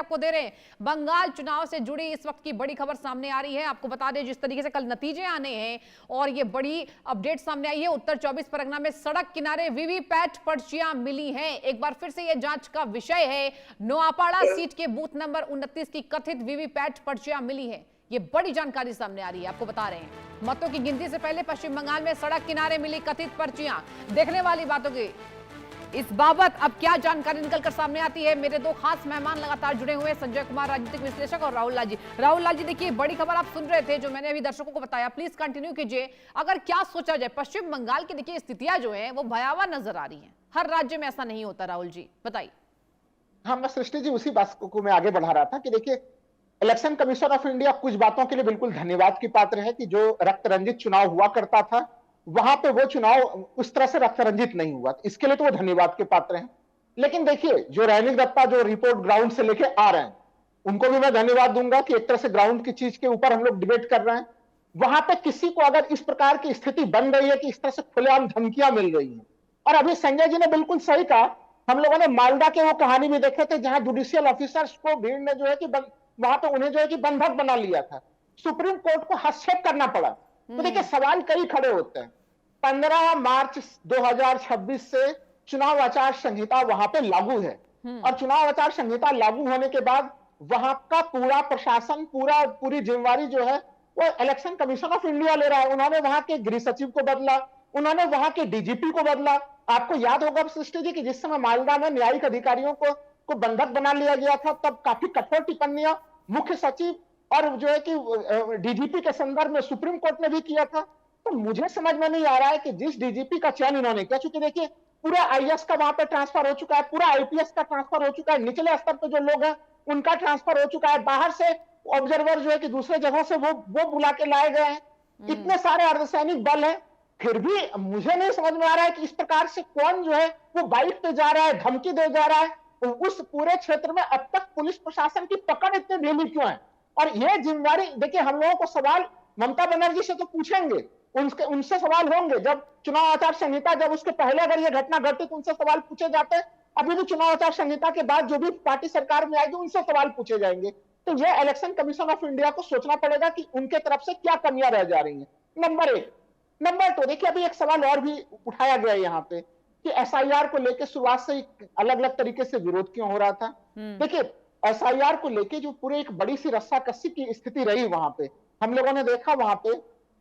आपको दे रहे हैं। बंगाल चुनाव से जुड़ी इस वक्त की बड़ी खबर सामने आ रही है। आपको बता दें जिस तरीके से कल नतीजे आने हैं और ये बड़ी अपडेट सामने आई है, उत्तर 24 परगना में सड़क किनारे वीवीपैट पर्चियां मिली हैं। एक बार फिर से यह जांच का विषय है। नोआपाड़ा सीट के बूथ नंबर 29 की कथित वीवीपैट पर्चियां मिली है। ये बड़ी जानकारी सामने आ रही है, आपको बता रहे हैं। मतों की गिनती से पहले पश्चिम बंगाल में सड़क किनारे मिली कथित पर्चियां। देखने वाली बातों की इस बाबत अब क्या जानकारी निकलकर सामने आती है। मेरे दो खास मेहमान लगातार जुड़े हुए हैं, संजय कुमार राजनीतिक विश्लेषक और राहुल लाल जी। राहुल लाल जी, देखिए बड़ी खबर आप सुन रहे थे जो मैंने अभी दर्शकों को बताया, प्लीज कंटिन्यू कीजिए। अगर क्या सोचा जाए, पश्चिम बंगाल की देखिए स्थितियां जो है वो भयावह नजर आ रही है। हर राज्य में ऐसा नहीं होता। राहुल जी बताइए। हाँ, मैं सृष्टि जी उसी बात को मैं आगे बढ़ा रहा था कि देखिए, इलेक्शन कमीशन ऑफ इंडिया कुछ बातों के लिए बिल्कुल धन्यवाद की पात्र है कि जो रक्त रंजित चुनाव हुआ करता था वहां पे वो चुनाव उस तरह से रक्त रंजित नहीं हुआ, इसके लिए तो वो धन्यवाद के पात्र हैं। लेकिन देखिए, जो रैनिक दत्ता जो रिपोर्ट ग्राउंड से लेके आ रहे हैं उनको भी मैं धन्यवाद दूंगा कि एक तरह से ग्राउंड की चीज के ऊपर हम लोग डिबेट कर रहे हैं। वहां पे किसी को अगर इस प्रकार की स्थिति बन रही है कि इस तरह से खुलेआम धमकियां मिल रही हैं, और अभी संजय जी ने बिल्कुल सही कहा, हम लोगों ने मालदा के वो कहानी भी देखे थे जहां जुडिशियल ऑफिसर्स को भीड़ ने जो है कि वहां पे उन्हें जो है कि बंधक बना लिया था, सुप्रीम कोर्ट को हस्तक्षेप करना पड़ा। तो देखिए सवाल कई खड़े होते हैं। 15 मार्च 2026 से चुनाव आचार संहिता वहां पे लागू है और चुनाव आचार संहिता लागू होने के बाद वहां का पूरा प्रशासन पूरी जिम्मेवारी जो है वो इलेक्शन कमीशन ऑफ इंडिया ले रहा है। उन्होंने वहां के गृह सचिव को बदला, उन्होंने वहां के डीजीपी को बदला। आपको याद होगा सृष्टि जी कि जिस समय मालदा में न्यायिक अधिकारियों को बंधक बना लिया गया था तब काफी कठोर टिप्पणियां मुख्य सचिव और जो है कि डीजीपी के संदर्भ में सुप्रीम कोर्ट ने भी किया था। तो मुझे समझ में नहीं आ रहा है कि जिस डीजीपी का चयन इन्होंने किया, चूंकि देखिए पूरा आईएएस का वहां पे ट्रांसफर हो चुका है, पूरा आईपीएस का ट्रांसफर हो चुका है, निचले स्तर पे जो लोग हैं उनका ट्रांसफर हो चुका है, बाहर से ऑब्जर्वर जो है कि दूसरे जगहों से वो बुला के लाए गए हैं, इतने सारे अर्धसैनिक बल हैं, फिर भी मुझे नहीं समझ में आ रहा है कि इस प्रकार से कौन जो है वो बाइक पे जा रहा है, धमकी दे जा रहा है। उस पूरे क्षेत्र में अब तक पुलिस प्रशासन की पकड़ इतनी ढीली क्यों है? और यह जिम्मेदारी देखिए, हम लोगों को सवाल ममता बनर्जी से तो पूछेंगे, उनसे सवाल होंगे जब चुनाव आचार संहिता, जब उसके पहले अगर यह घटना घटी तो उनसे सवाल पूछे जाते हैं। अभी भी चुनाव आचार संहिता के बाद जो भी पार्टी सरकार में आएगी उनसे सवाल पूछे जाएंगे। तो यह इलेक्शन कमीशन ऑफ इंडिया को सोचना पड़ेगा कि उनके तरफ से क्या कमियां रह जा रही हैं। नंबर एक। नंबर दो, देखिए अभी एक सवाल और भी उठाया गया यहाँ पे कि एसआईआर को लेकर शुरुआत से अलग अलग तरीके से विरोध क्यों हो रहा था। देखिए एसआईआर को लेकर जो पूरे एक बड़ी सी रस्साकसी की स्थिति रही वहां पे, हम लोगों ने देखा वहां पे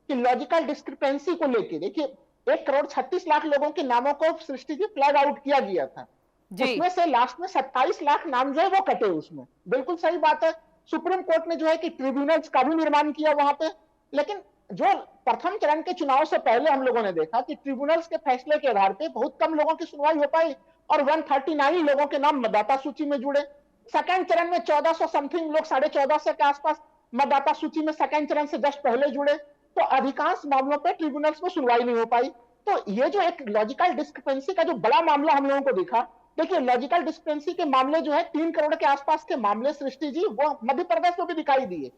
कि लॉजिकल डिस्क्रिपेंसी को लेके, देखिए 1,36,00,000 लोगों के नामों को सृष्टि जी फ्लैग आउट किया गया था, उसमें से लास्ट में 27 लाख नाम जो है वो कटे उसमें, बिल्कुल सही बात है। सुप्रीम कोर्ट ने जो है कि ट्रिब्यूनल्स का भी निर्माण किया वहां पे, लेकिन जो प्रथम चरण के चुनाव से पहले हम लोगों ने देखा कि ट्रिब्यूनल्स के फैसले के आधार पे बहुत कम लोगों की सुनवाई हो पाई और 139 लोगों के नाम मतदाता सूची में जुड़े। सेकंड चरण में 1400 समथिंग लोग, 1450 के आसपास मतदाता सूची में सेकंड चरण से जस्ट पहले जुड़े, तो अधिकांश मामलों पे ट्रिब्यूनल्स में सुनवाई नहीं हो पाई। तो ये जो एक लॉजिकल डिस्क्रिपेंसी का जो बड़ा मामला हम लोगों को दिखा, देखिए लॉजिकल डिस्क्रिपेंसी के मामले जो है 3 करोड़ के आसपास के मामले सृष्टि जी वो मध्य प्रदेश में भी दिखाई दिए,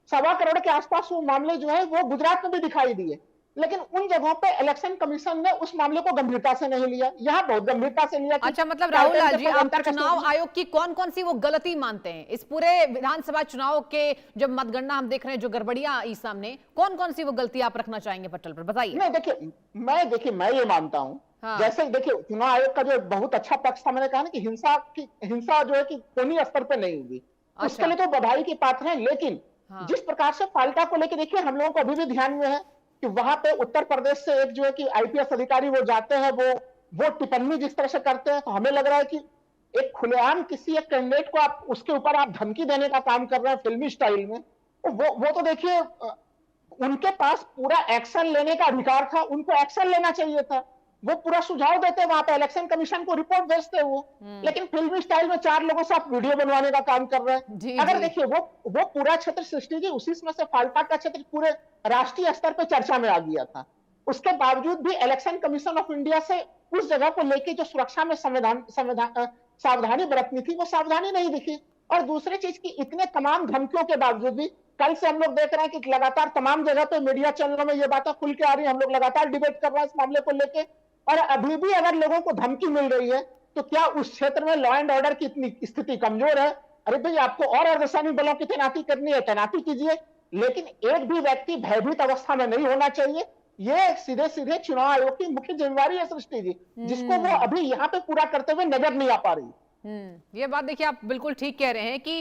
1.25 करोड़ के आसपास वो मामले जो है वो गुजरात में भी दिखाई दिए, लेकिन उन जगहों पे इलेक्शन कमीशन ने उस मामले को गंभीरता से नहीं लिया, यहाँ बहुत गंभीरता से लिया। अच्छा, मतलब राहुल लाल जी, आप चुनाव आयोग की कौन कौन सी वो गलती मानते हैं इस पूरे विधानसभा चुनाव के जब मतगणना हम देख रहे हैं, जो गड़बड़ियां आई सामने, कौन कौन सी वो गलती आप रखना चाहेंगे पटल पर, बताइए। नहीं देखिए मैं ये मानता हूँ, हाँ। जैसे देखिए चुनाव आयोग का जो बहुत अच्छा पक्ष था, मैंने कहा ना कि हिंसा जो है कि कोई स्तर पे नहीं हुई, अच्छा। उसके लिए तो बधाई की पात्र है, लेकिन हाँ। जिस प्रकार से फाल्टा को लेकर देखिए हम लोगों को अभी भी ध्यान में है कि वहां पे उत्तर प्रदेश से एक जो है कि आईपीएस अधिकारी वो जाते हैं, वो टिप्पणी जिस तरह से करते हैं, तो हमें लग रहा है कि एक खुलेआम किसी एक कैंडिडेट को आप उसके ऊपर आप धमकी देने का काम कर रहे हैं फिल्मी स्टाइल में, वो तो देखिए उनके पास पूरा एक्शन लेने का अधिकार था, उनको एक्शन लेना चाहिए था, वो पूरा सुझाव देते वहां पे, इलेक्शन कमीशन को रिपोर्ट भेजते वो, लेकिन फिल्मी स्टाइल में 4 लोगों से आप वीडियो बनवाने का काम कर रहे हैं। अगर देखिए वो पूरा क्षेत्र सृष्टि जी उसी समय से फाल्टा का क्षेत्र पूरे राष्ट्रीय स्तर पर चर्चा में आ गया था, उसके बावजूद भी इलेक्शन कमीशन ऑफ इंडिया से उस जगह को लेकर जो सुरक्षा में सावधानी बरतनी थी वो सावधानी नहीं दिखी। और दूसरी चीज की इतने तमाम धमकियों के बावजूद भी कल से हम लोग देख रहे हैं कि लगातार तमाम जगह पे मीडिया चैनलों में ये बातें खुल के आ रही है, हम लोग लगातार डिबेट कर रहे हैं इस मामले को लेके, और अभी भी अगर लोगों को धमकी मिल रही है तो क्या उस क्षेत्र में लॉ एंड ऑर्डर की इतनी स्थिति कमजोर है अरे भाई आपको और अर्धसैनिक बलों की तैनाती करनी है, तैनाती कीजिए, लेकिन एक भी व्यक्ति भयभीत अवस्था में नहीं होना चाहिए। ये सीधे सीधे चुनाव आयोग की मुख्य जिम्मेवारी है सृष्टि जी, जिसको वो अभी यहाँ पे पूरा करते हुए नजर नहीं आ पा रही। ये बात देखिए आप बिल्कुल ठीक कह रहे हैं कि